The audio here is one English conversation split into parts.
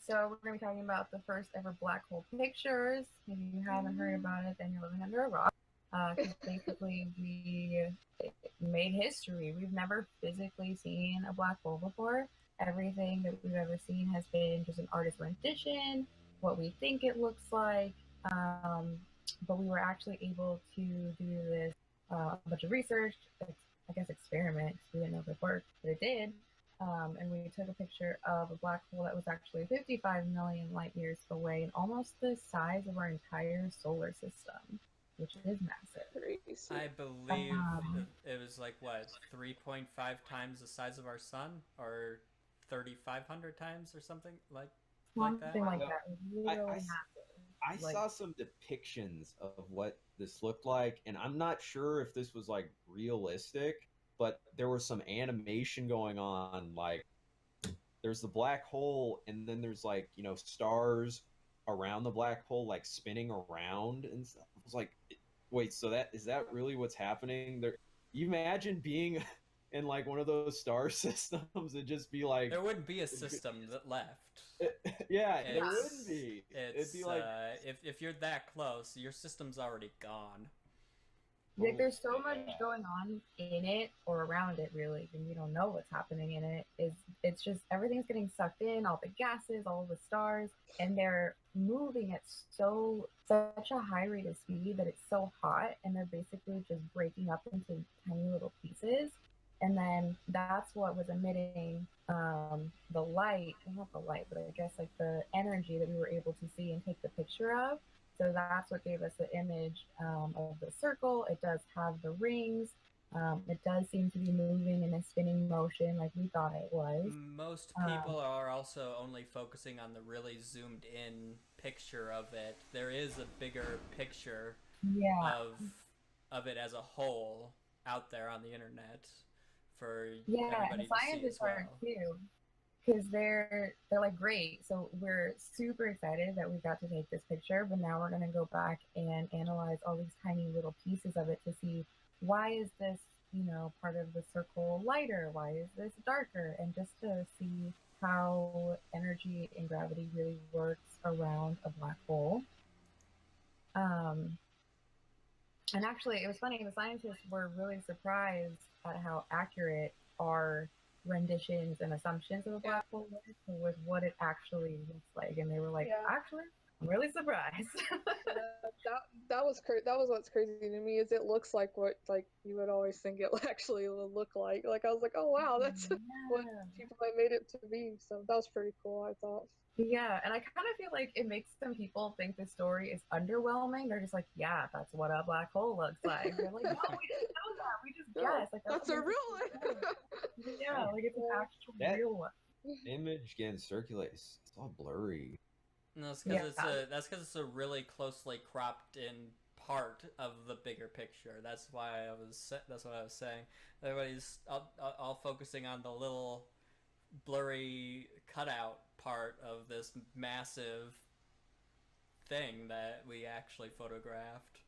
So we're going to be talking about the first ever black hole pictures. If you haven't heard about it, then you're living under a rock. Because basically we made history. We've never physically seen a black hole before. Everything that we've ever seen has been just an artist rendition, what we think it looks like. But we were actually able to do this a bunch of research, I guess experiment, because we didn't know if it worked, but it did. And we took a picture of a black hole that was actually 55 million light years away and almost the size of our entire solar system, which is massive. Crazy. I believe it was like what 3.5 times the size of our sun, or 3,500 times, or something like Something that. like Well, that. I, Really I s- I massive. Like, saw some depictions of what this looked like, and I'm not sure if this was like realistic, but there was some animation going on. Like, there's the black hole, and then there's like, stars around the black hole, like spinning around and stuff. I was like, wait, so that is that really what's happening there? You imagine being in like one of those star systems and just be There like, wouldn't be a system that left. yeah, there wouldn't It's be. It'd be it's like, if you're that close, your system's already gone. like oh there's so much yeah. going on in it or around it really, and we don't know what's happening in it. It's just everything's getting sucked in, all the gases, all the stars, and they're moving at such a high rate of speed that it's so hot, and they're basically just breaking up into tiny little pieces. And then that's what was emitting the light, well, not the light, but I guess like the energy that we were able to see and take the picture of. So that's what gave us the image of the circle. It does have the rings. It does seem to be moving in a spinning motion like we thought it was. Most Um, people are also only focusing on the really zoomed in picture of it. There is a bigger picture yeah, of it as a whole out there on the internet for yeah, and the everybody to see scientists as are well. too, because they're like great. So we're super excited that we got to take this picture, but now we're gonna go back and analyze all these tiny little pieces of it to see why is this, part of the circle lighter? Why is this darker? And just to see how energy and gravity really works around a black hole. Um, and actually, it was funny. The scientists were really surprised at how accurate our renditions and assumptions of a Yeah, black hole were with what it actually looks like. And they were like, yeah. actually, I'm really surprised. That was that was what's crazy to me is it looks like what like you would always think it actually would look like. Like I was like, oh wow, that's what Yeah. people have made it to be. So that was pretty cool. I thought. Yeah, and I kind of feel like it makes some people think the story is underwhelming. They're just like, yeah, that's what a black hole looks like. They're like, no, we didn't know that. We just No, guessed. Like, that's that's what a makes it real so one. good. Yeah, Man, like it's an actual that real one. image getting circulates. It's all blurry. No, that's because Yeah. it's a really closely cropped in part of the bigger picture. That's what I was saying. Everybody's all focusing on the little blurry cutout part of this massive thing that we actually photographed.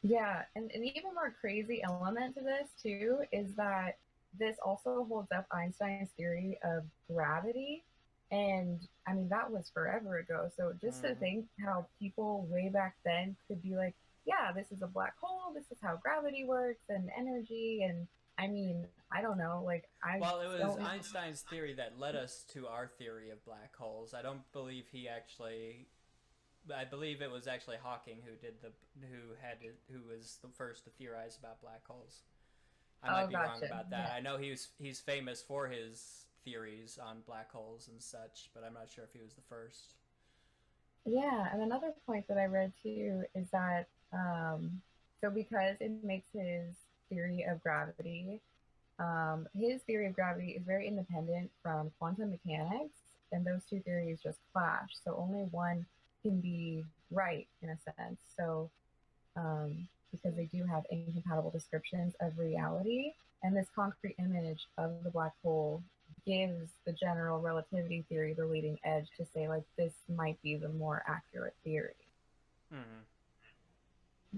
Yeah, and an even more crazy element to this too is that this also holds up Einstein's theory of gravity. And I mean, that was forever ago. So just to Mm-hmm. think how people way back then could be like, yeah, this is a black hole, this is how gravity works and energy. And I mean, I don't know, like, I Well, it was don't. Einstein's theory that led us to our theory of black holes. I don't believe he actually. I believe it was actually Hawking who was the first to theorize about black holes. I might Oh, be wrong gotcha. about that. Yeah. I know he's famous for his theories on black holes and such, but I'm not sure if he was the first. Yeah, and another point that I read too is that so because it makes theory of gravity, his theory of gravity is very independent from quantum mechanics, and those two theories just clash. So only one can be right in a sense. So because they do have incompatible descriptions of reality, and this concrete image of the black hole gives the general relativity theory the leading edge to say like this might be the more accurate theory. Mm-hmm.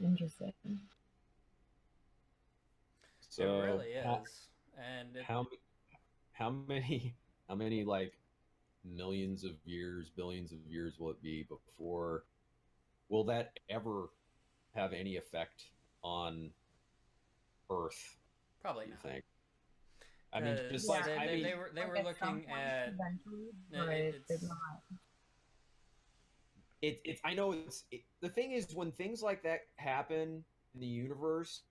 Interesting. It So really is, and it how how many like millions of years, billions of years will it be before? Will that ever have any effect on Earth? Probably Do you not. think? I mean, just Yeah, like I they, mean, they were at some looking point at eventually, but it, did it's not. it's I know the thing is when things like that happen in the universe,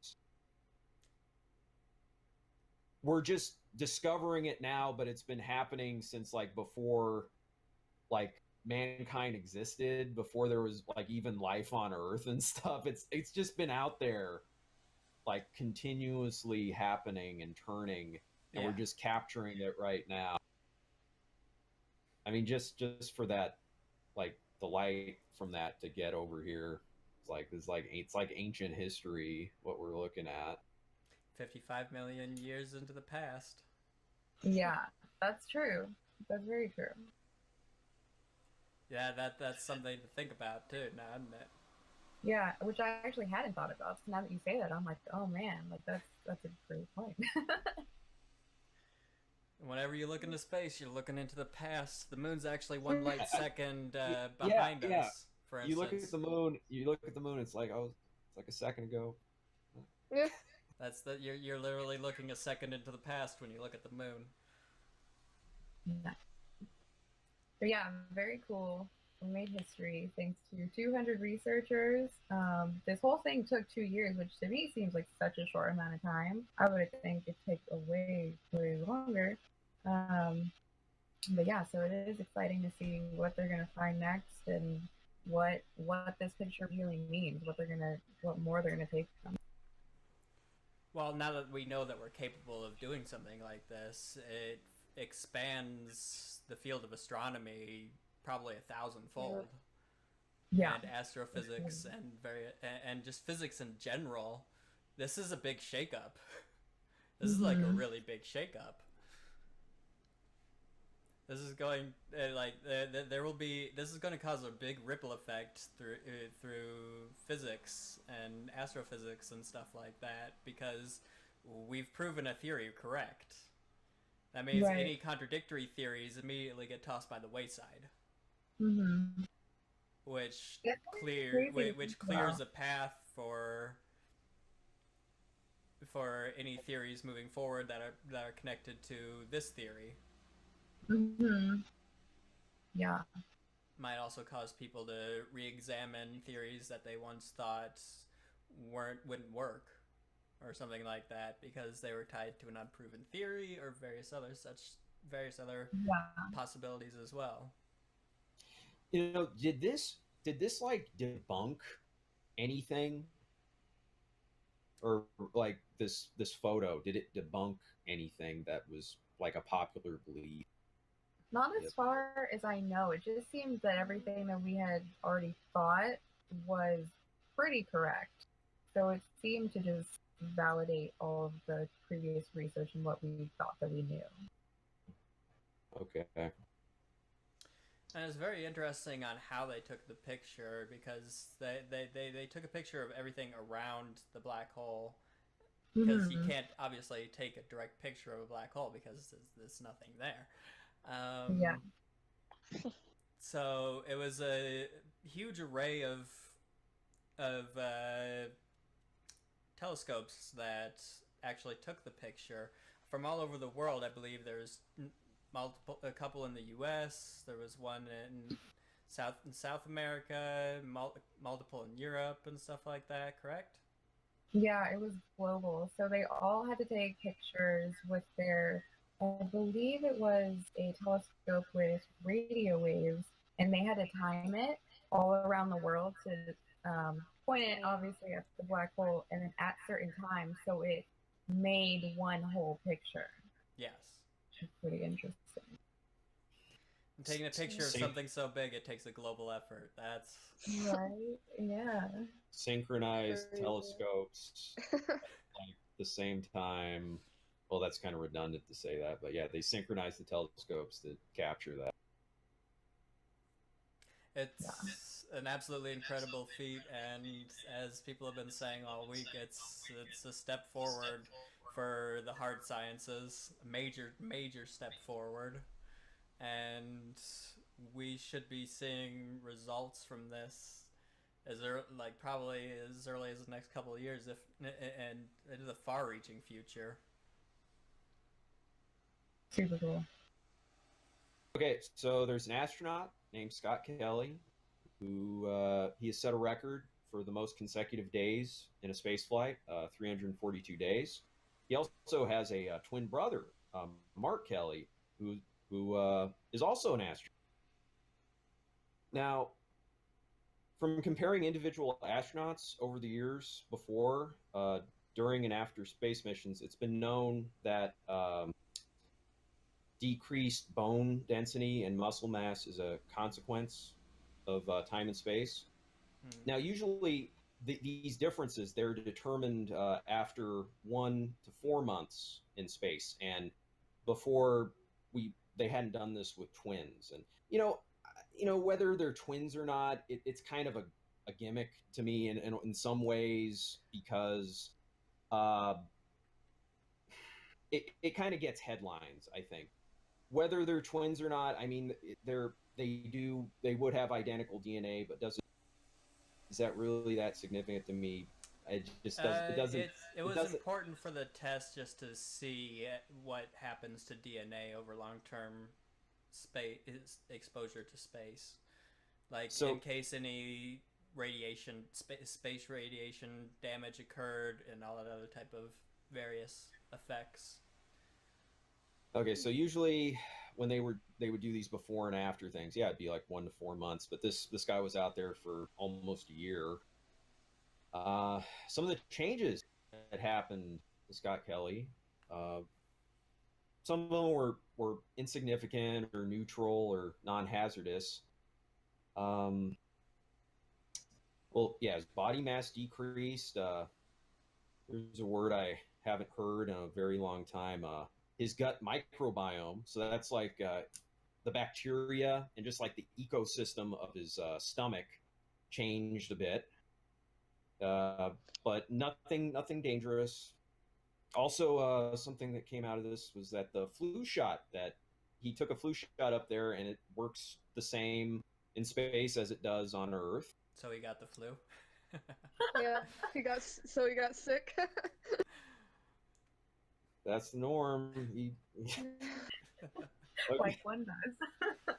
we're just discovering it now, but it's been happening since like before like mankind existed, before there was like even life on Earth and stuff. It's just been out there like continuously happening and turning, and yeah. we're just capturing it right now. I mean, just for that, like the light from that to get over here, it's like ancient history what we're looking at. 55 million years into the past. Yeah, that's true. That's very true. Yeah, that's something to think about too, now, isn't it? Yeah, which I actually hadn't thought about. So now that you say that, I'm like, oh man, like that's a great point. Whenever you look into space, you're looking into the past. The moon's actually one light I, second yeah, behind yeah. us, for You look instance. at the moon. You look at the moon. It's like it's like a second ago. Yeah. That's you're literally looking a second into the past when you look at the moon. Yeah. But yeah, very cool. We made history thanks to 200 researchers. This whole thing took 2 years, which to me seems like such a short amount of time. I would think it'd take a way longer. But yeah, so it is exciting to see what they're gonna find next and what this picture really means. What more they're gonna take from. Well, now that we know that we're capable of doing something like this, it expands the field of astronomy probably 1,000-fold. Yeah. And astrophysics and just physics in general. This is a big shakeup. This is like a really big shakeup. This is going there will be. This is going to cause a big ripple effect through physics and astrophysics and stuff like that, because we've proven a theory correct. That means any contradictory theories immediately get tossed by the wayside, which clears a path for any theories moving forward that are connected to this theory. Yeah. Might also cause people to re-examine theories that they once thought wouldn't work, or something like that, because they were tied to an unproven theory or various other possibilities as well. You know, did this like debunk anything, or like this photo? Did it debunk anything that was like a popular belief? Not as far as I know. It just seems that everything that we had already thought was pretty correct. So it seemed to just validate all of the previous research and what we thought that we knew. Okay. And it's very interesting on how they took the picture, because they took a picture of everything around the black hole, because you can't obviously take a direct picture of a black hole because there's nothing there. Yeah. So it was a huge array of telescopes that actually took the picture from all over the world. I believe there's a couple in the U.S. There was one in South America, multiple in Europe and stuff like that. Correct? Yeah, it was global. So they all had to take pictures with their, I believe it was a telescope with radio waves, and they had to time it all around the world to point it obviously at the black hole, and then at certain times, so it made one whole picture. Yes. Which is pretty interesting. And taking a picture of something so big, it takes a global effort. That's right. Yeah. Synchronized telescopes like the same time. Well, that's kind of redundant to say that, but yeah, they synchronize the telescopes to capture that. It's an absolutely incredible feat, and as people have been saying all week, it's a step forward for the hard sciences, a major step forward. and we should be seeing results from this probably as early as the next couple of years, if and into the far-reaching future. Super cool. Okay, so there's an astronaut named Scott Kelly who he has set a record for the most consecutive days in a space flight, 342 days. He also has a twin brother, Mark Kelly, who is also an astronaut. Now, from comparing individual astronauts over the years before, during, and after space missions, it's been known that decreased bone density and muscle mass is a consequence of time and space. Now, usually these differences, they're determined after 1 to 4 months in space, and before they hadn't done this with twins. And whether they're twins or not, it's kind of a gimmick to me in some ways, because it kind of gets headlines, I think. Whether they're twins or not, I mean, they would have identical DNA, but is that really that significant to me? It just doesn't. It was important for the test just to see what happens to DNA over long-term space exposure to space, in case any space radiation damage occurred, and all that other type of various effects. Okay, so usually when they would do these before and after things, yeah, it'd be like 1 to 4 months. But this guy was out there for almost a year. Some of the changes that happened to Scott Kelly, some of them were insignificant or neutral or non-hazardous. Well, yeah, his body mass decreased. There's a word I haven't heard in a very long time. His gut microbiome, so that's like the bacteria and just like the ecosystem of his stomach changed a bit, but nothing dangerous. Also, something that came out of this was that the flu shot, that he took a flu shot up there, and it works the same in space as it does on Earth. So he got the flu. Yeah, he got sick. That's the norm. Okay. Like one does.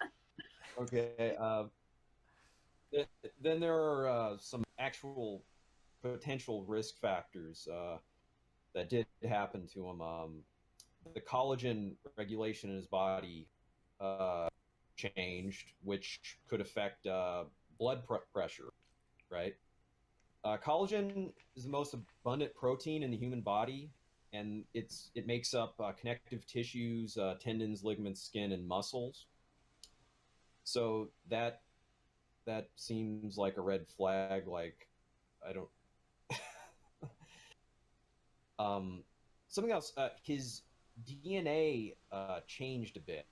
Okay. Then there are some actual potential risk factors that did happen to him. The collagen regulation in his body changed, which could affect blood pressure, right? Collagen is the most abundant protein in the human body, and it makes up connective tissues, tendons, ligaments, skin, and muscles. So that seems like a red flag. Like, I don't. Something else. His DNA changed a bit.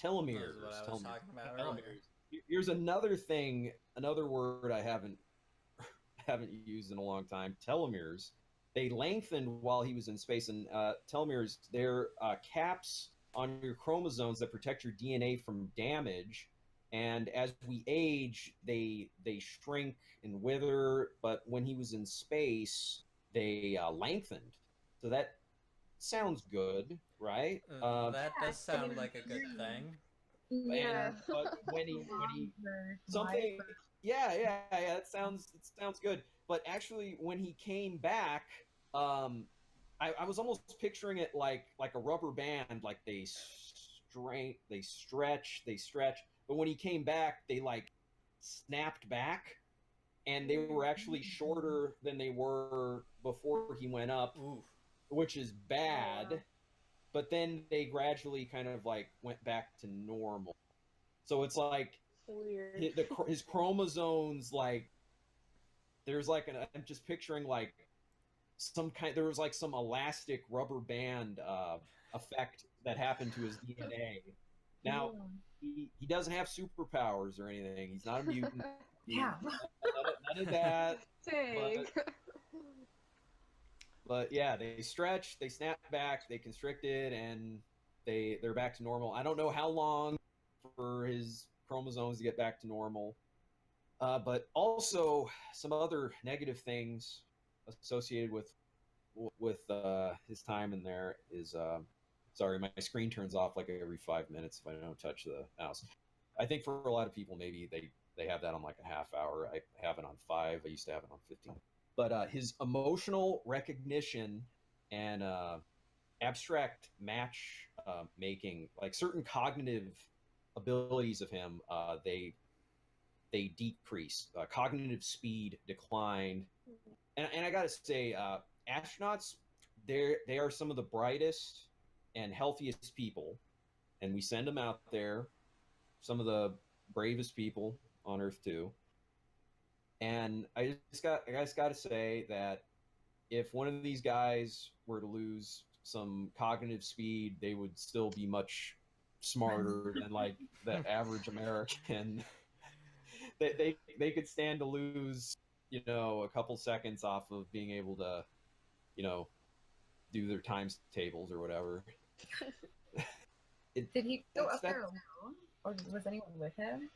Telomeres. That was what I was talking about earlier. Here's another thing. Another word I haven't used in a long time. Telomeres. They lengthened while he was in space, and telomeres, they're caps on your chromosomes that protect your DNA from damage. And as we age, they shrink and wither. But when he was in space, they lengthened. So that sounds good, right? That does sound like a good thing. Yeah. But when he something, yeah, it sounds good. But actually, when he came back, I was almost picturing it like a rubber band, like they stretch. But when he came back, they like snapped back, and they were actually shorter than they were before he went up. Oof. Which is bad. But then they gradually kind of like went back to normal. So it's like weird. His chromosomes, like, there's like I'm just picturing like there was like some elastic rubber band effect that happened to his DNA. Now, he doesn't have superpowers or anything. He's not a mutant. Yeah. None of that. Dang. But yeah, they stretch, they snap back, they constricted, and they're back to normal. I don't know how long for his chromosomes to get back to normal. But also some other negative things associated with his time in there is sorry, my screen turns off like every 5 minutes if I don't touch the mouse. I think for a lot of people maybe they have that on like a half hour. I have it on 5. I used to have it on 15. But his emotional recognition and abstract match making, like certain cognitive abilities of him, they decreased. Cognitive speed declined, and I gotta say, astronauts, they are some of the brightest and healthiest people, and we send them out there, some of the bravest people on Earth too. And I just got to say that if one of these guys were to lose some cognitive speed, they would still be much smarter than like the average American. They could stand to lose, a couple seconds off of being able to, you know, do their times tables or whatever. Did he go up there alone, or was anyone with him?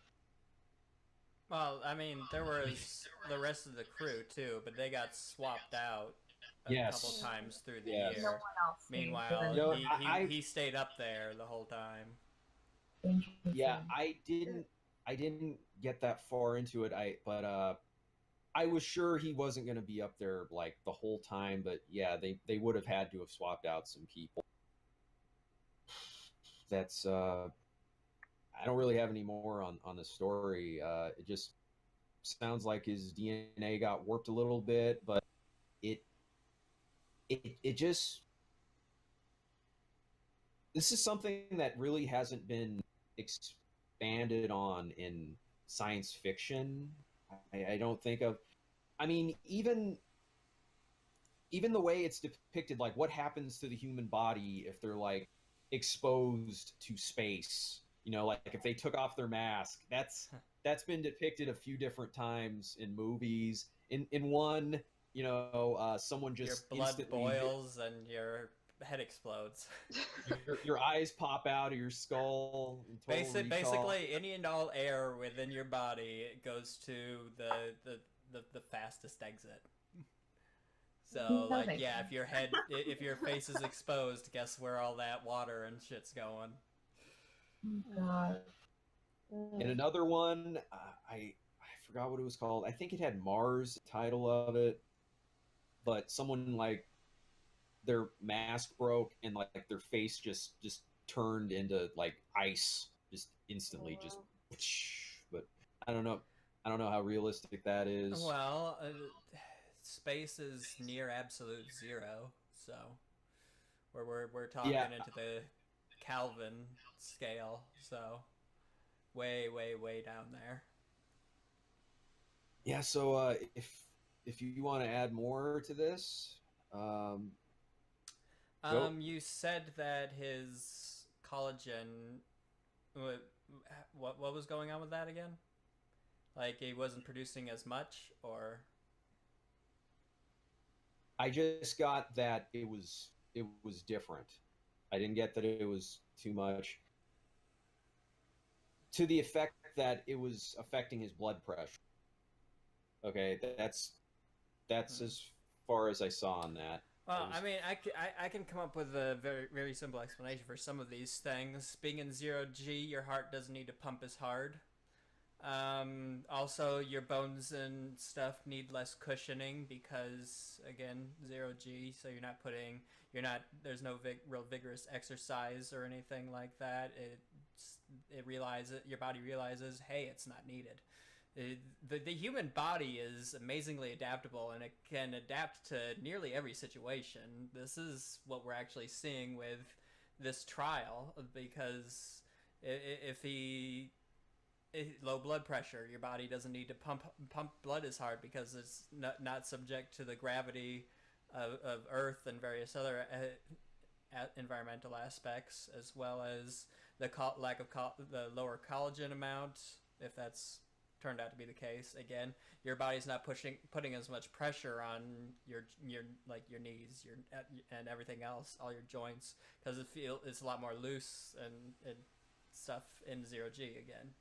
Well, I mean, there was the rest of the crew too, but they got swapped out a couple times through the year. No one else. Meanwhile, he stayed up there the whole time. Yeah, I didn't get that far into it. But I was sure he wasn't going to be up there like the whole time. But yeah, they would have had to have swapped out some people. That's I don't really have any more on the story. It just sounds like his DNA got warped a little bit, but it just, this is something that really hasn't been expanded on in science fiction. I don't think of. I mean, even the way it's depicted, like what happens to the human body if they're like exposed to space. Like if they took off their mask, that's been depicted a few different times in movies. In one, someone just your blood boils and your head explodes. your eyes pop out of your skull. Basically, any and all air within your body goes to the fastest exit. So like, yeah, if your face is exposed, guess where all that water and shit's going. God. And another one, I forgot what it was called. I think it had Mars, the title of it, but someone like their mask broke and like their face just turned into like ice, just instantly, just. But I don't know how realistic that is. Well, space is near absolute zero, so we're talking into the Kelvin scale, so way down there. Yeah, so if you want to add more to this, you said that his collagen, what was going on with that again? Like he wasn't producing as much, or? I just got that it was different. I didn't get that it was too much. To the effect that it was affecting his blood pressure. Okay, that's as far as I saw on that. Well, I mean, I can come up with a very, very simple explanation for some of these things. Being in 0G, your heart doesn't need to pump as hard. Also, your bones and stuff need less cushioning because, again, 0G, so there's no real vigorous exercise or anything like that. Your body realizes, hey, it's not needed. The human body is amazingly adaptable, and it can adapt to nearly every situation. This is what we're actually seeing with this trial, because low blood pressure, your body doesn't need to pump blood as hard because it's not subject to the gravity of Earth and various other environmental aspects, as well as the lack of the lower collagen amount, if that's turned out to be the case. Again, your body's not putting as much pressure on your like your knees, and everything else, all your joints, because it's a lot more loose and stuff in 0G again.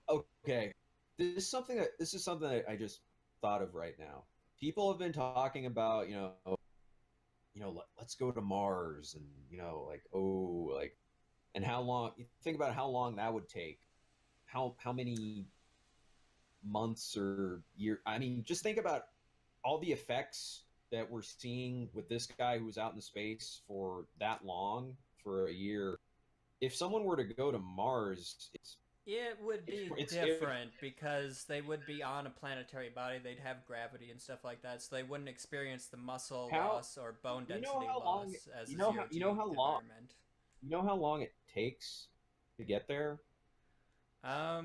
Okay. This is something that I just thought of right now. People have been talking about, let's go to Mars, and and how long. You think about how long that would take. How many months or year? I mean, just think about all the effects that we're seeing with this guy who was out in space for that long, for a year. If someone were to go to Mars, it would be different because they would be on a planetary body. They'd have gravity and stuff like that, so they wouldn't experience the muscle loss or bone density loss as a zero-G environment. You know how long it takes to get there? I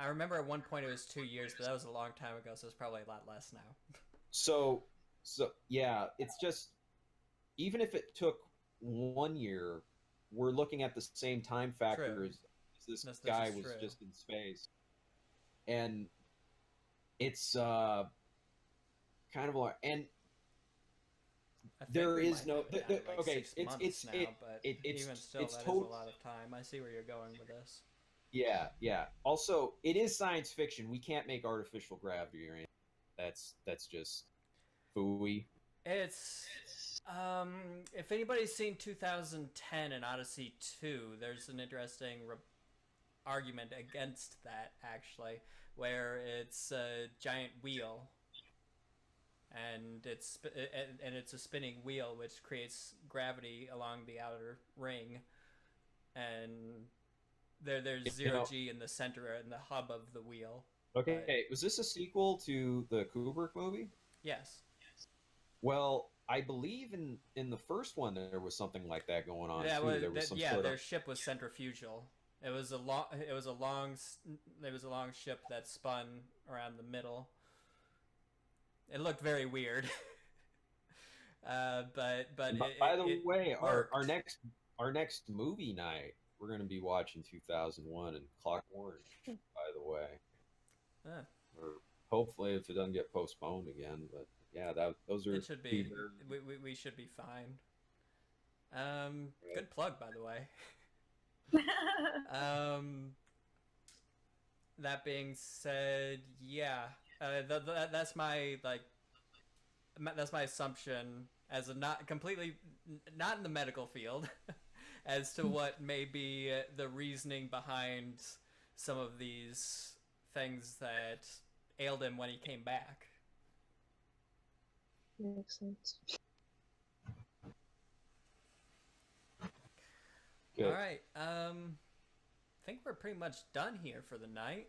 remember at one point it was 2 years, but that was a long time ago, so it's probably a lot less now. So yeah, it's just, even if it took 1 year, we're looking at the same time factor as this guy was just in space, and it's kind of like, and there is no okay. It's even still, that is a lot of time. I see where you're going with this. Yeah. Also, it is science fiction. We can't make artificial gravity or anything. That's just phooey. It's if anybody's seen 2010 and Odyssey 2, there's an interesting argument against that, actually, where it's a giant wheel, and it's a spinning wheel which creates gravity along the outer ring, and there's 0G in the center, in the hub of the wheel. Okay, was this a sequel to the Kubrick movie? Yes. Well, I believe in the first one there was something like that going on too. Their ship was centrifugal. It was a long ship that spun around the middle. It looked very weird. But by the way, our next movie night, we're going to be watching 2001 and Clock Orange. By the way, or hopefully if it doesn't get postponed again, but yeah, those are. It should be. We should be fine. Good plug, by the way. That being said, yeah, that's my assumption, as a not in the medical field, as to what may be the reasoning behind some of these things that ailed him when he came back. Makes sense. Good. All right. I think we're pretty much done here for the night.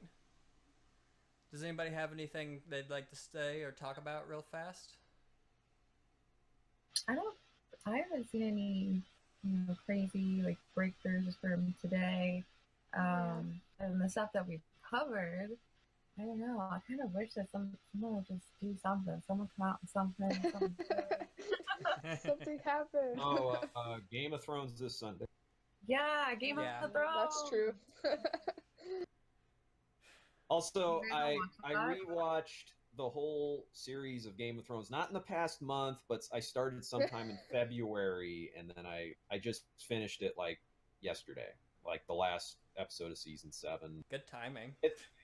Does anybody have anything they'd like to say or talk about real fast? I haven't seen any, crazy like breakthroughs from today. And the stuff that we've covered, I don't know. I kind of wish that someone would just do something. Someone come out with something. Something happened. Oh, Game of Thrones this Sunday. Yeah, Game of Thrones. That's true. Also, I rewatched the whole series of Game of Thrones, not in the past month, but I started sometime in February, and then I just finished it like yesterday, like the last episode of season 7. Good timing.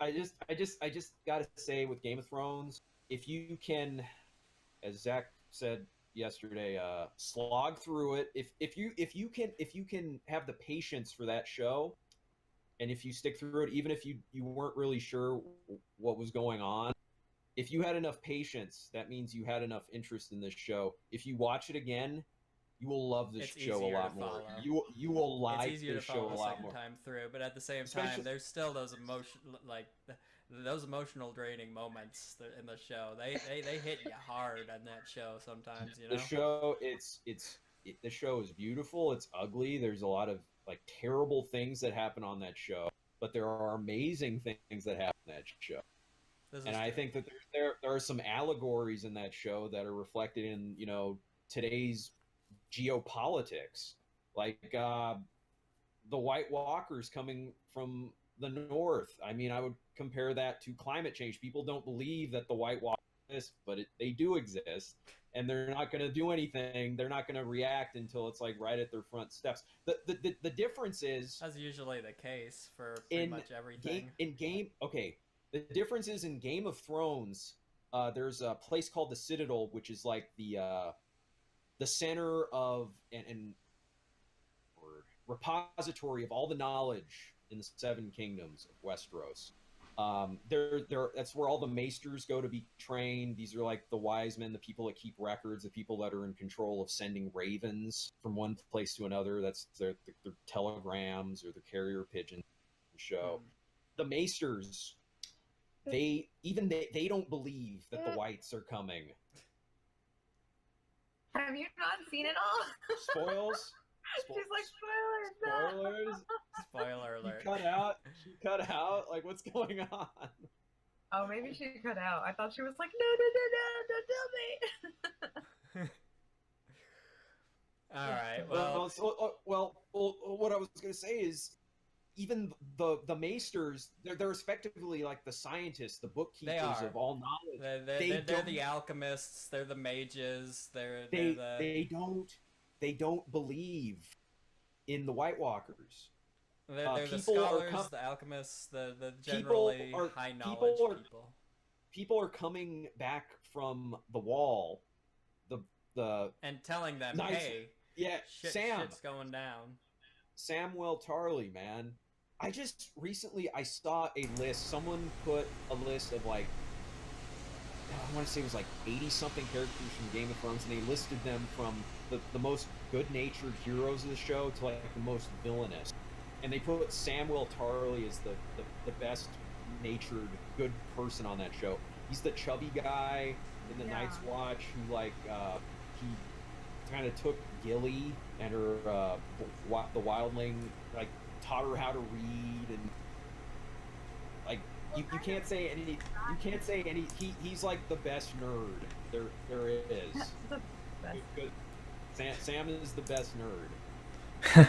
I just gotta say, with Game of Thrones, if you can, as Zach said yesterday, slog through it. If you can have the patience for that show, and if you stick through it, even if you weren't really sure what was going on, if you had enough patience, that means you had enough interest in this show. If you watch it again, you will love this show a lot more. You will like this show a lot more. Time through, but at the same time, there's still those emotional draining moments in the show. They hit you hard on that show sometimes. The show, the show is beautiful. It's ugly. There's a lot of like terrible things that happen on that show, but there are amazing things that happen on that show. And I think that there are some allegories in that show that are reflected in today's geopolitics, like the White Walkers coming from the North. I mean, I would compare that to climate change. People don't believe that the White Walkers exist, but they do exist, and they're not going to do anything. They're not going to react until it's like right at their front steps. The difference is That's usually the case for pretty much everything. Okay, the difference is in Game of Thrones. There's a place called the Citadel, which is like the center of and repository of all the knowledge in the Seven Kingdoms of Westeros. That's where all the maesters go to be trained. These are like the wise men, the people that keep records, the people that are in control of sending ravens from one place to another. That's their telegrams or their carrier pigeons. Show the maesters. They don't believe that the whites are coming. Have you not seen it all? Spoils. She's like, spoilers. Spoiler alert. She cut out. Like, what's going on? Oh, maybe she cut out. I thought she was like, no, don't tell me. All right. Well, what I was going to say is, even the maesters, they're effectively like the scientists, the bookkeepers of all knowledge. They're the alchemists. They're the mages. They don't believe in the White Walkers. They're the scholars, the alchemists, the generally high knowledge people. People are coming back from the wall, and telling them, hey, shit's going down. Samwell Tarly, man. I just recently saw a list. Someone put a list of like, I want to say it was like 80-something characters from Game of Thrones, and they listed them from the most good-natured heroes of the show to like the most villainous. And they put Samwell Tarly as the best-natured, good person on that show. He's the chubby guy in the Night's Watch who like he kind of took Gilly and her the wildling, like taught her how to read, and like you can't say any he's like the best nerd there is. Good. Sam is the best nerd.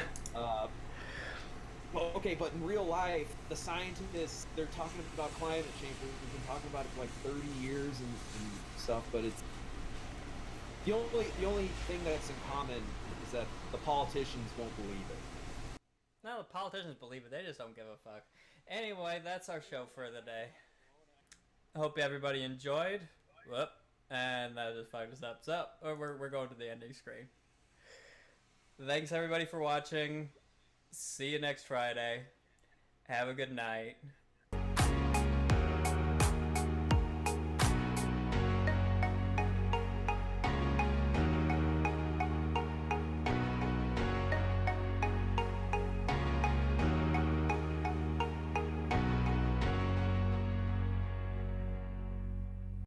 Well, okay, but in real life, the scientists, they're talking about climate change. We've been talking about it for like 30 years and stuff, but it's the only thing that's in common is that the politicians won't believe it. No, the politicians believe it. They just don't give a fuck. Anyway, that's our show for the day. I hope everybody enjoyed. Whoop. And that just fucked us up. So, we're going to the ending screen. Thanks everybody for watching. See you next Friday. Have a good night.